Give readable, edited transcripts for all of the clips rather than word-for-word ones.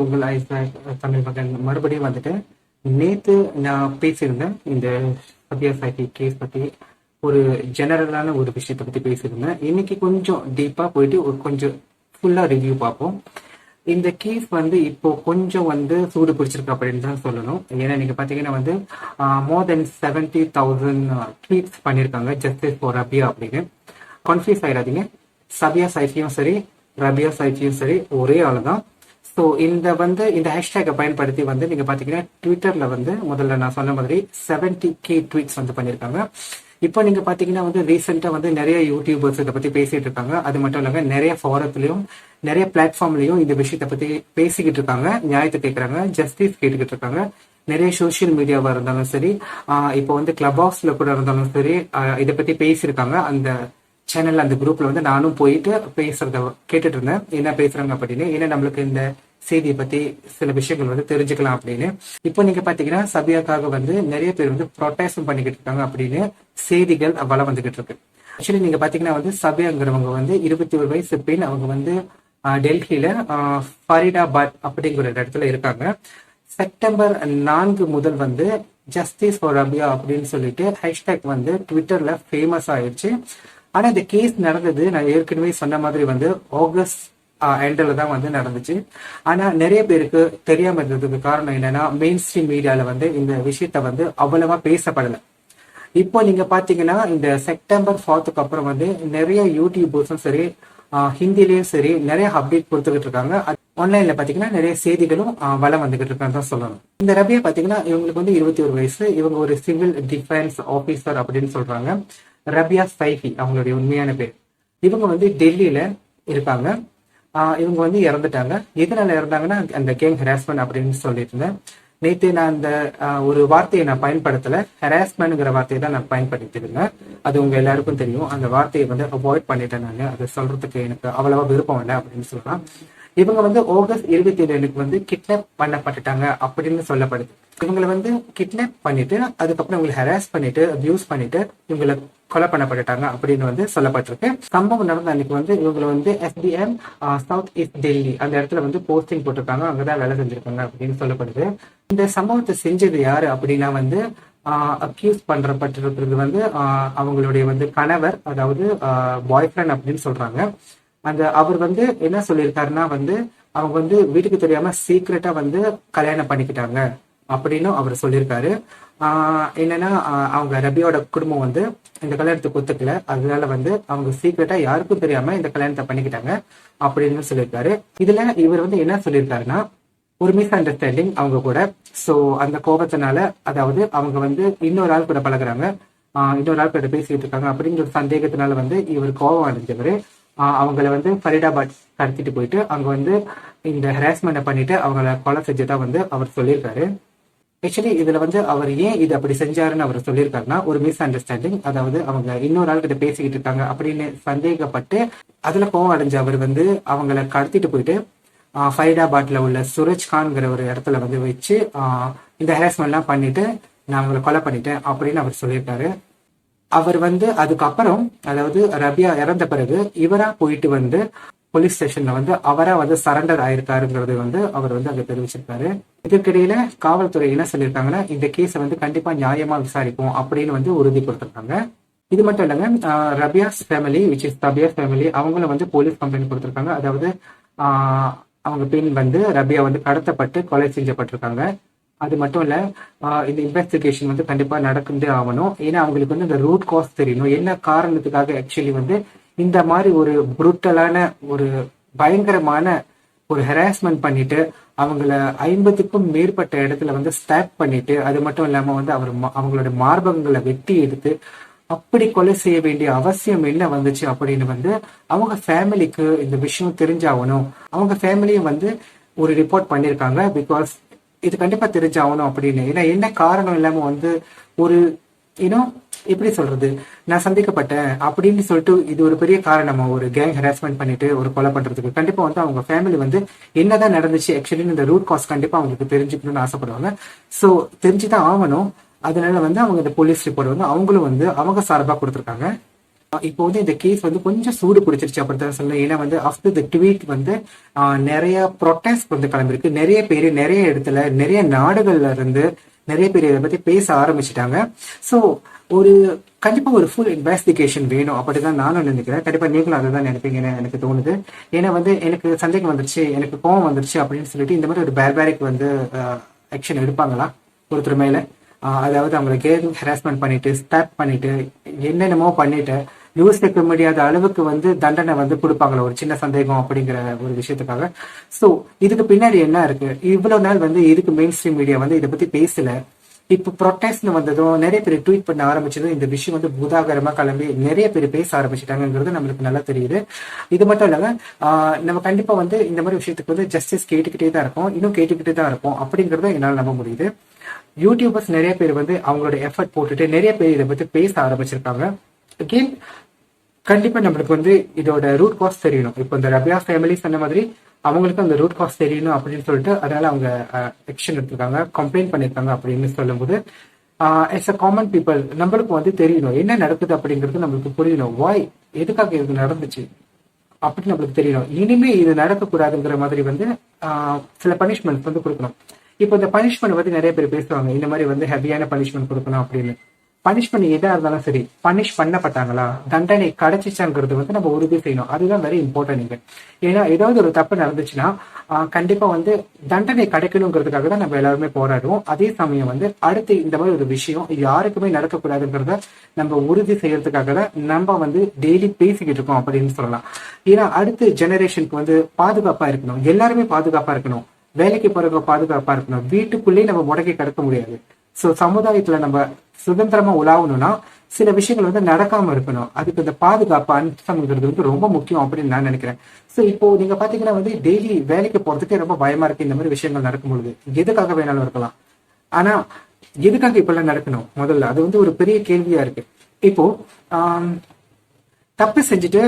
உங்கள் ஐசாக் தமிழ் மகன் மறுபடியும் வந்துட்டு நேத்து நான் பேசியிருந்தேன் இந்த சத்யா சாய்கி கேஸ் பத்தி ஒரு ஜெனரலான ஒரு விஷயத்தை பத்தி பேசியிருந்தேன். இன்னைக்கு கொஞ்சம் டீப்பா போயிட்டு ஒரு கொஞ்சம் ஃபுல்லா ரிவ்யூ பார்ப்போம். இந்த கேஸ் வந்து இப்போ கொஞ்சம் வந்து சூடு பிடிச்சிருக்கு அப்படின்னு தான் சொல்லணும். ஏன்னா நீங்க பாத்தீங்கன்னா வந்து மோர் தென் 70,000 ட்வீட்ஸ் பண்ணியிருக்காங்க ஜஸ்டிஸ் ஃபார் ரபியா அப்படின்னு. கன்ஃபியூஸ் ஆயிடாதீங்க, சபியா சைஃபியும் சரி ரபியா சைஃபியும் சரி ஒரே ஆளு தான். ஸோ இந்த ஹேஷ்டேக்கை பயன்படுத்தி வந்து நீங்க பாத்தீங்கன்னா ட்விட்டர்ல வந்து முதல்ல நான் சொன்ன மாதிரி 70K ட்வீட்ஸ் வந்து பண்ணியிருக்காங்க. இப்போ நீங்க பாத்தீங்கன்னா வந்து ரீசெண்டா வந்து நிறைய யூடியூபர்ஸ் இதை பத்தி பேசிட்டு இருக்காங்க. அது மட்டும் இல்லாம நிறைய ஃபாரத்துலயும் நிறைய பிளாட்ஃபார்ம்லயும் இந்த விஷயத்தை பத்தி பேசிக்கிட்டு இருக்காங்க, நியாயத்தை கேட்கறாங்க, ஜஸ்டிஸ் கேட்டுக்கிட்டு இருக்காங்க. நிறைய சோசியல் மீடியாவா இருந்தாலும் சரி, இப்போ வந்து கிளப் ஹவுஸ்ல கூட இருந்தாலும் சரி இதை பத்தி பேசியிருக்காங்க. அந்த சேனல் அந்த குரூப்ல வந்து நானும் போயிட்டு பேசுறத கேட்டுட்டு இருந்தேன், என்ன பேசுறாங்க அப்படின்னு. ஏன்னா நம்மளுக்கு இந்த செய்தியை பத்தி சில விஷயங்கள் வந்து தெரிஞ்சுக்கலாம் அப்படின்னு. இப்போ நீங்க பாத்தீங்கன்னா சபியாக்காக வந்து நிறைய பேர் வந்து ப்ரொட்டஸ்டும் பண்ணிக்கிட்டு இருக்காங்க அப்படின்னு செய்திகள் வளம் வந்துகிட்டு இருக்கு. ஆக்சுவலி நீங்க பாத்தீங்கன்னா வந்து சபியாங்கிறவங்க வந்து 21 வயசு பெண். அவங்க வந்து டெல்லியில ஃபரிடாபாத் அப்படிங்கிற இடத்துல இருக்காங்க. செப்டம்பர் 4 முதல் வந்து ஜஸ்டிஸ் ஃபார் ரபியா அப்படின்னு சொல்லிட்டு ஹேஷ்டேக் வந்து ட்விட்டர்ல ஃபேமஸ் ஆயிடுச்சு. ஆனா இந்த கேஸ் நடந்தது நான் ஏற்கனவே சொன்ன மாதிரி வந்து ஆகஸ்ட் எண்டில் தான் வந்து நடந்துச்சு. ஆனா நிறைய பேருக்கு தெரியாம இருந்ததுக்கு காரணம் என்னன்னா மெயின் ஸ்ட்ரீம் மீடியால வந்து இந்த விஷயத்த வந்து அவ்வளவா பேசப்படல. இப்போ நீங்க பாத்தீங்கன்னா இந்த செப்டம்பர் 4க்கு அப்புறம் வந்து நிறைய யூடியூபர்ஸும் சரி ஹிந்திலயும் சரி நிறைய அப்டேட் கொடுத்துக்கிட்டு இருக்காங்க. ஆன்லைன்ல பாத்தீங்கன்னா நிறைய செய்திகளும் வளம் வந்துகிட்டு இருக்கான்னு தான் சொல்லணும். இந்த ரபியா பாத்தீங்கன்னா இவங்களுக்கு வந்து 21 வயசு. இவங்க ஒரு சிவில் டிஃபென்ஸ் ஆபீசர் அப்படின்னு சொல்றாங்க. ரபியா சைஃபி அவங்களுடைய உண்மையான பேர். இவங்க வந்து டெல்லியில இருக்காங்க. இவங்க வந்து இறந்துட்டாங்க. எதனால இறந்தாங்கன்னா அந்த கேங் ஹராஸ்மெண்ட் அப்படின்னு சொல்லிட்டு இருந்தேன். நேற்று நான் அந்த ஒரு வார்த்தையை நான் பயன்படுத்தல, ஹராஸ்மெண்ட்ங்கிற வார்த்தையை தான் நான் பயன்படுத்திட்டு இருந்தேன். அது உங்க எல்லாருக்கும் தெரியும். அந்த வார்த்தையை வந்து அவாய்ட் பண்ணிட்டேன். நான் அதை சொல்றதுக்கு எனக்கு அவ்வளவா விருப்பம் இல்லை அப்படின்னு சொல்லலாம். இவங்க வந்து ஆகஸ்ட் 27 வந்து கிட்னாப் பண்ணப்பட்டுட்டாங்க அப்படின்னு சொல்லப்படுது. இவங்களை வந்து கிட்னாப் பண்ணிட்டு அதுக்கப்புறம் இவங்களை ஹராஸ் பண்ணிட்டு அபியூஸ் பண்ணிட்டு இவங்களை கொலை பண்ணப்பட்டுட்டாங்க அப்படின்னு வந்து சொல்லப்பட்டிருக்கு. சம்பவம் நடந்த அன்னைக்கு வந்து இவங்களை வந்து SDM சவுத் ஈஸ்ட் டெல்லி அந்த இடத்துல வந்து போஸ்டிங் போட்டிருக்காங்க, அங்கதான் வேலை செஞ்சிருக்காங்க அப்படின்னு சொல்லப்படுது. இந்த சம்பவத்தை செஞ்சது யாரு அப்படின்னா வந்து அக்யூஸ் பண்றப்பட்டிருக்கிறது வந்து அவங்களுடைய வந்து கணவர், அதாவது பாய் ஃப்ரெண்ட் அப்படின்னு சொல்றாங்க. அவர் வந்து என்ன சொல்லியிருக்காருன்னா வந்து அவங்க வந்து வீட்டுக்கு தெரியாம சீக்கிரட்டா வந்து கல்யாணம் பண்ணிக்கிட்டாங்க அப்படின்னு அவர் சொல்லியிருக்காரு. என்னன்னா அவங்க ரபியோட குடும்பம் வந்து இந்த கல்யாணத்துக்கு ஒத்துக்கல, அதனால வந்து அவங்க சீக்கிரட்டா யாருக்கும் தெரியாம இந்த கல்யாணத்தை பண்ணிக்கிட்டாங்க அப்படின்னு சொல்லியிருக்காரு. இதுல இவர் வந்து என்ன சொல்லியிருக்காருன்னா ஒரு மிஸ் அண்டர்ஸ்டாண்டிங் அவங்க கூட. சோ அந்த கோபத்தினால, அதாவது அவங்க வந்து இன்னொரு ஆள் கூட பழகுறாங்க, இன்னொரு ஆள் கூட பேசிக்கிட்டு இருக்காங்க அப்படிங்கிற ஒரு சந்தேகத்தினால வந்து இவர் கோபம் அடைஞ்சவர் அவங்கள வந்து ஃபரிடாபாத் கடத்திட்டு போயிட்டு அங்க வந்து இந்த ஹராஸ்மெண்ட் பண்ணிட்டு அவங்கள கொலை செஞ்சதா வந்து அவர் சொல்லியிருக்காரு. ஆக்சுவலி இதுல வந்து அவர் ஏன் இது அப்படி செஞ்சாருன்னு அவர் சொல்லியிருக்காருன்னா ஒரு மிஸ் அண்டர்ஸ்டாண்டிங், அதாவது அவங்க இன்னொரு ஆள் கிட்ட பேசிக்கிட்டு இருக்காங்க அப்படின்னு சந்தேகப்பட்டு அதுல கோவம் அடைஞ்ச அவர் வந்து அவங்கள கடத்திட்டு போயிட்டு ஃபரிடாபாத்ல உள்ள சுரஜ் கான்ங்கிற ஒரு இடத்துல வந்து வச்சு இந்த ஹராஸ்மெண்ட் எல்லாம் பண்ணிட்டு நான் அவங்களை கொலை பண்ணிட்டேன் அப்படின்னு அவர் சொல்லியிருக்காரு. அவர் வந்து அதுக்கப்புறம், அதாவது ரபியா இறந்த பிறகு இவரா போயிட்டு வந்து போலீஸ் ஸ்டேஷன்ல வந்து அவரா வந்து சரண்டர் ஆயிருக்காருங்கிறது வந்து அவர் வந்து அங்க தெரிவிச்சிருக்காரு. இதுக்கிடையில காவல்துறை என்ன சொல்லியிருக்காங்கன்னா இந்த கேஸை வந்து கண்டிப்பா நியாயமா விசாரிப்போம் அப்படின்னு வந்து உறுதி கொடுத்திருக்காங்க. இது மட்டும் இல்லைங்க, ரபியாஸ் ஃபேமிலி விச் இஸ் தபியாஸ் ஃபேமிலி அவங்களும் வந்து போலீஸ் கம்ப்ளைண்ட் கொடுத்திருக்காங்க. அதாவது அவங்க பெண் வந்து ரபியா வந்து கடத்தப்பட்டு கொலை செஞ்சப்பட்டிருக்காங்க. அது மட்டும் இல்ல, இந்த இன்வெஸ்டிகேஷன் வந்து கண்டிப்பா நடக்குதே ஆகணும். ஏன்னா அவங்களுக்கு வந்து இந்த ரூட் காஸ் தெரியணும், என்ன காரணத்துக்காக ஆக்சுவலி வந்து இந்த மாதிரி ஒரு புரூட்டலான ஒரு பயங்கரமான ஒரு ஹராஸ்மெண்ட் பண்ணிட்டு அவங்கள 50க்கும் மேற்பட்ட இடத்துல வந்து ஸ்டாப் பண்ணிட்டு, அது மட்டும் இல்லாம வந்து அவங்களோட மார்பகங்களை வெட்டி எடுத்து அப்படி கொலை செய்ய வேண்டிய அவசியம் என்ன வந்துச்சு அப்படின்னு வந்து அவங்க ஃபேமிலிக்கு இந்த விஷயம் தெரிஞ்சாகணும். அவங்க ஃபேமிலியும் வந்து ஒரு ரிப்போர்ட் பண்ணியிருக்காங்க. பிகாஸ் இது கண்டிப்பா தெரிஞ்சாகணும் அப்படின்னு. ஏன்னா என்ன காரணம் இல்லாம வந்து ஒரு எப்படி சொல்றது, நான் சந்திக்கப்பட்டேன் அப்படின்னு சொல்லிட்டு இது ஒரு பெரிய காரணமா ஒரு கேங் ஹராஸ்மெண்ட் பண்ணிட்டு ஒரு கொலை பண்றதுக்கு. கண்டிப்பா வந்து அவங்க ஃபேமிலி வந்து என்னதான் நடந்துச்சு ஆக்சுவலி இந்த ரூட் காஸ் கண்டிப்பா அவங்களுக்கு தெரிஞ்சுக்கணும்னு ஆசைப்படுவாங்க. சோ தெரிஞ்சுதான் ஆகணும். அதனால வந்து அவங்க இந்த போலீஸ் ரிப்போர்ட் வந்து அவங்களும் வந்து அவங்க சார்பா கொடுத்துருக்காங்க. இப்போ வந்து இந்த கேஸ் வந்து கொஞ்சம் சூடு பிடிச்சிருச்சு அப்படித்தான் சொல்லலாம். ஏன்னா வந்து ஆஃப்டர் த ட்வீட் வந்து நிறைய ப்ரொட்டஸ்ட் வந்து கிளம்பிருக்கு. நிறைய பேர் நிறைய இடத்துல நிறைய நாடுகள்ல இருந்து நிறைய பேர் இதை பத்தி பேச ஆரம்பிச்சுட்டாங்க. ஸோ ஒரு கண்டிப்பா ஒரு ஃபுல் இன்வெஸ்டிகேஷன் வேணும் அப்படிதான் நானும் நினைக்கிறேன். கண்டிப்பா நீங்களும் அதை தான் நினைப்பீங்கன்னு எனக்கு தோணுது. ஏன்னா வந்து எனக்கு சந்தேகம் வந்துருச்சு, எனக்கு கோவம் வந்துருச்சு அப்படின்னு சொல்லிட்டு இந்த மாதிரி ஒரு பேர்பேரிக் வந்து ஆக்ஷன் எடுப்பாங்களா ஒருத்தர் மேல? அதாவது அவங்களை கேர்ள் ஹராஸ்மெண்ட் பண்ணிட்டு ஸ்டாப் பண்ணிட்டு என்னென்னமோ பண்ணிட்டு யோசிக்க முடியாத அளவுக்கு வந்து தண்டனை வந்து கொடுப்பாங்களா ஒரு சின்ன சந்தேகம் அப்படிங்கிற ஒரு விஷயத்துக்காக. ஸோ இதுக்கு பின்னாடி என்ன இருக்கு? இவ்வளவு நாள் வந்து இதுக்கு மெயின் ஸ்ட்ரீம் மீடியா வந்து இதை பத்தி பேசல. இப்போ ப்ரொட்டஸ்ட்னு வந்ததும் நிறைய பேர் ட்வீட் பண்ண ஆரம்பிச்சதும் இந்த விஷயம் வந்து பூதாகரமா கிளம்பி நிறைய பேர் பேச ஆரம்பிச்சிட்டாங்கிறது நம்மளுக்கு நல்லா தெரியுது. இது மட்டும் இல்லாம நம்ம கண்டிப்பா வந்து இந்த மாதிரி விஷயத்துக்கு வந்து ஜஸ்டிஸ் கேட்டுக்கிட்டே தான் இருப்போம், இன்னும் கேட்டுக்கிட்டே தான் இருப்போம் அப்படிங்கறத என்னால் நம்ப முடியுது. யூடியூபர்ஸ் நிறைய பேர் வந்து அவங்களோட எஃபர்ட் போட்டுட்டு நிறைய பேர் இதை பத்தி பேச ஆரம்பிச்சிருக்காங்க. அகெயின் கண்டிப்பா நம்மளுக்கு வந்து இதோட ரூட் காஸ் தெரியணும். இப்போ இந்த ரபியா ஃபேமிலி சொன்ன மாதிரி அவங்களுக்கு அந்த ரூட் காஸ் தெரியணும் அப்படின்னு சொல்லிட்டு அதனால அவங்க ஆக்ஷன் எடுத்திருக்காங்க, கம்ப்ளைண்ட் பண்ணிருக்காங்க அப்படின்னு சொல்லும்போது எஸ் அ காமன் பீப்புள் நம்மளுக்கு வந்து தெரியணும் என்ன நடக்குது அப்படிங்கிறது நம்மளுக்கு புரியணும். வாய் எதுக்காக இது நடந்துச்சு அப்படின்னு நம்மளுக்கு தெரியணும். இனிமே இது நடக்கக்கூடாதுங்கிற மாதிரி வந்து சில பனிஷ்மெண்ட் வந்து கொடுக்கணும். இப்போ இந்த பனிஷ்மெண்ட் வந்து நிறைய பேர் பேசுவாங்க, இந்த மாதிரி வந்து ஹெவியான பனிஷ்மெண்ட் கொடுக்கணும் அப்படின்னு. பனிஷ்மெண்ட் எதா இருந்தாலும் சரி, பனிஷ் பண்ணப்பட்டாங்களா, தண்டனை கிடைச்சிச்சாங்கிறது வந்து நம்ம உறுதி செய்யணும். அதுதான் வெரி இம்பார்ட்டன்ட். ஏன்னா ஏதாவது ஒரு தப்பு நடந்துச்சுன்னா கண்டிப்பா வந்து தண்டனை கிடைக்கணுங்கிறதுக்காக தான் நம்ம எல்லாருமே போராடுவோம். அதே சமயம் வந்து அடுத்து இந்த மாதிரி ஒரு விஷயம் யாருக்குமே நடக்கக்கூடாதுங்கிறத நம்ம உறுதி செய்யறதுக்காக தான் நம்ம வந்து டெய்லி பேசிக்கிட்டு இருக்கோம் அப்படின்னு சொல்லலாம். ஏன்னா அடுத்த ஜெனரேஷனுக்கு வந்து பாதுகாப்பா இருக்கணும், எல்லாருமே பாதுகாப்பா இருக்கணும், வேலைக்கு போறவங்க பாதுகாப்பா இருக்கணும், வீட்டுக்குள்ளேயே நம்ம முடக்கி கிடக்க முடியாது. ஸோ சமுதாயத்துல நம்ம சுதந்திரமா உலாவணும்னா சில விஷயங்கள் வந்து நடக்காம இருக்கணும். அதுக்கு இந்த பாதுகாப்பு அம்சம்ங்கிறது வந்து ரொம்ப முக்கியம் அப்படின்னு நான் நினைக்கிறேன். ஸோ இப்போ நீங்க பாத்தீங்கன்னா வந்து டெய்லி வேலைக்கு போறதுக்கே ரொம்ப பயமா இருக்கு இந்த மாதிரி விஷயங்கள் நடக்கும் பொழுது. எதுக்காக வேணாலும் இருக்கலாம், ஆனா எதுக்காக இப்பெல்லாம் நடக்கணும் முதல்ல அது வந்து ஒரு பெரிய கேள்வியா இருக்கு. இப்போ தப்பு செஞ்சுட்டு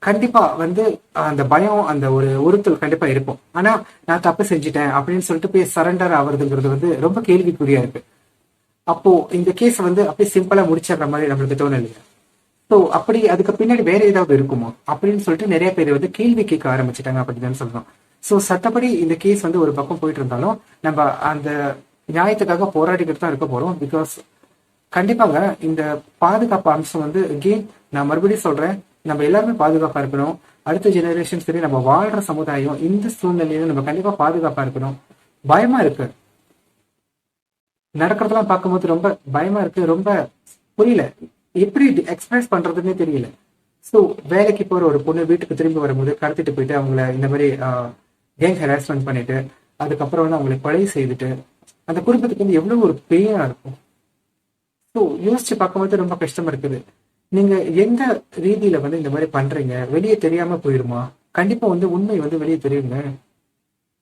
கண்டிப்பா வந்து அந்த பயம் அந்த ஒரு உறுத்தல் கண்டிப்பா இருக்கும். ஆனா நான் தப்பு செஞ்சுட்டேன் அப்படின்னு சொல்லிட்டு போய் சரண்டர் ஆகுறதுங்கிறது வந்து ரொம்ப கேள்விக்குறியா இருக்கு. அப்போ இந்த கேஸ் வந்து அப்படியே சிம்பிளா முடிச்சிடுற மாதிரி நம்மளுக்கு தோணல. ஸோ அப்படி அதுக்கு பின்னாடி வேற ஏதாவது இருக்குமோ அப்படின்னு சொல்லிட்டு நிறைய பேர் வந்து கேள்வி கேட்க ஆரம்பிச்சிட்டாங்க அப்படின்னு சொல்லணும். ஸோ சட்டப்படி இந்த கேஸ் வந்து ஒரு பக்கம் போயிட்டு இருந்தாலும் நம்ம அந்த நியாயத்துக்காக போராடிக்கிட்டு தான் இருக்க போறோம். பிகாஸ் கண்டிப்பாங்க இந்த பாதுகாப்பு அம்சம் வந்து அகெயின் நான் மறுபடியும் சொல்றேன், நம்ம எல்லாருமே பாதுகாப்பா இருக்கணும். அடுத்த ஜெனரேஷன் சரி, நம்ம வாழ்ற சமுதாயம் இந்த சூழ்நிலையில நம்ம கண்டிப்பா பாதுகாப்பா இருக்கணும். பயமா இருக்கு, நடக்கிறதெல்லாம் பார்க்கும்போது ரொம்ப பயமா இருக்கு, ரொம்ப புரியல, எப்படி எக்ஸ்பிரஸ் பண்றதுன்னே தெரியல. ஸோ வேலைக்கு போற ஒரு பொண்ணு வீட்டுக்கு திரும்பி வரும்போது கடத்திட்டு போயிட்டு அவங்கள இந்த மாதிரி கேங் ஹராஸ்மெண்ட் பண்ணிட்டு அதுக்கப்புறம் வந்து அவங்களை கொலை செய்துட்டு அந்த குடும்பத்துக்கு வந்து எவ்வளவு ஒரு பெயினா இருக்கும். ஸோ யோசிச்சு பார்க்கும்போது ரொம்ப கஷ்டமா இருக்குது. நீங்க எந்த ரீதியில வந்து இந்த மாதிரி பண்றீங்க, வெளியே தெரியாம போயிருமா? கண்டிப்பா வந்து உண்மை வந்து வெளியே தெரியுங்க.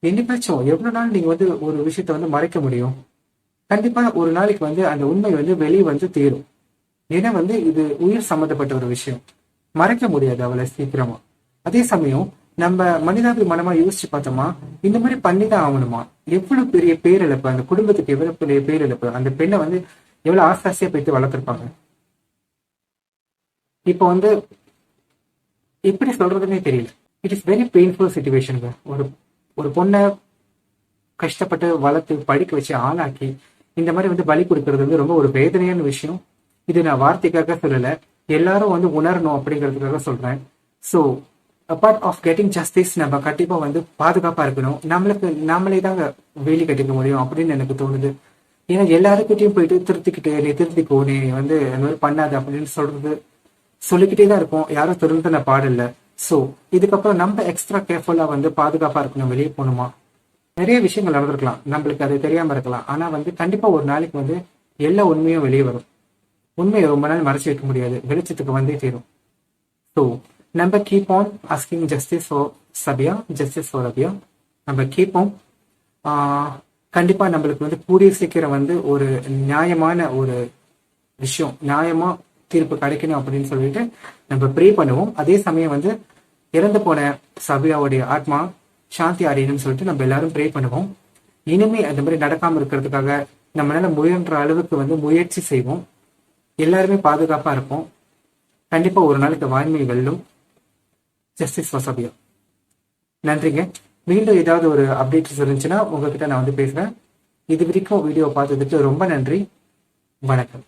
என்னைக்காச்சும் எவ்வளவு நாள் நீங்க வந்து ஒரு விஷயத்த வந்து மறைக்க முடியும்? கண்டிப்பா ஒரு நாளைக்கு வந்து அந்த உண்மை வந்து வெளியே வந்து தீரும். ஏன்னா வந்து இது உயிர் சம்பந்தப்பட்ட ஒரு விஷயம், மறைக்க முடியாது அவ்வளவு சீக்கிரமா. அதே சமயம் நம்ம மனிதாபிமானமா யோசிச்சு பார்த்தோமா, இந்த மாதிரி பண்ணிதான் ஆகணுமா? எவ்வளவு பெரிய பேரிழப்பு அந்த குடும்பத்துக்கு, எவ்வளவு பெரிய பேரிழப்பு. அந்த பெண்ணை வந்து எவ்வளவு ஆசாசியா போயிட்டு வளர்த்துருப்பாங்க. இப்போ வந்து எப்படி சொல்றதுன்னே தெரியல. இட் இஸ் வெரி பெயின்ஃபுல் சிச்சுவேஷனுங்க. ஒரு ஒரு பொண்ணை கஷ்டப்பட்டு வளர்த்து படிக்க வச்சு ஆளாக்கி இந்த மாதிரி வந்து பலி கொடுக்கறது வந்து ரொம்ப ஒரு வேதனையான விஷயம். இது நான் வார்த்தைக்காக சொல்லல, எல்லாரும் வந்து உணரணும் அப்படிங்கிறதுக்காக சொல்றேன். So apart of getting justice நம்ம கண்டிப்பா வந்து பாதுகாப்பா இருக்கணும். நம்மளுக்கு நாமளே தாங்க வேலி கட்டிக்க முடியும் அப்படின்னு எனக்கு தோணுது. ஏன்னா எல்லாருக்கிட்டையும் போயிட்டு திருத்திக்கிட்டு நீ திருத்திக்கோ, நீ வந்து அந்த மாதிரி பண்ணாது அப்படின்னு சொல்றது சொல்லிக்கிட்டே தான் இருப்போம், யாரும் திருந்தின பாடல. ஸோ இதுக்கப்புறம் நம்ம எக்ஸ்ட்ரா கேர்ஃபுல்லா வந்து பாதுகாப்பா இருக்கணும். வெளியே போகணுமா, நிறைய விஷயங்கள் நடந்திருக்கலாம், நம்மளுக்கு அது தெரியாம இருக்கலாம். ஆனா வந்து கண்டிப்பா ஒரு நாளைக்கு வந்து எல்லா உண்மையும் வெளியே வரும். உண்மையை ரொம்ப நாள் மறைச்சு வைக்க முடியாது, வெளிச்சத்துக்கு வந்தே தீரும். ஸோ நம்ம keep on asking justice for Sabiya, justice for Rabiya. நம்ம கீப் ஆன் கண்டிப்பா நம்மளுக்கு வந்து கூடிய சீக்கிரம் வந்து ஒரு நியாயமான ஒரு விஷயம், நியாயமா தீர்ப்பு கிடைக்கணும் அப்படின்னு சொல்லிட்டு நம்ம ப்ரே பண்ணுவோம். அதே சமயம் வந்து இறந்து போன சபியாவுடைய ஆத்மா சாந்தி அடையணும்னு சொல்லிட்டு நம்ம எல்லாரும் ப்ரே பண்ணுவோம். இனிமே அந்த மாதிரி நடக்காம இருக்கிறதுக்காக நம்மளால முயன்ற அளவுக்கு வந்து முயற்சி செய்வோம். எல்லாருமே பாதுகாப்பா இருப்போம். கண்டிப்பா ஒரு நாளைக்கு வாய்மை வெல்லும். Justice for Safiya. நன்றிங்க. மீண்டும் ஏதாவது ஒரு அப்டேட்ஸ் இருந்துச்சுன்னா உங்ககிட்ட நான் வந்து பேசுறேன். இது வரைக்கும் வீடியோ பார்த்ததுக்கு ரொம்ப நன்றி. வணக்கம்.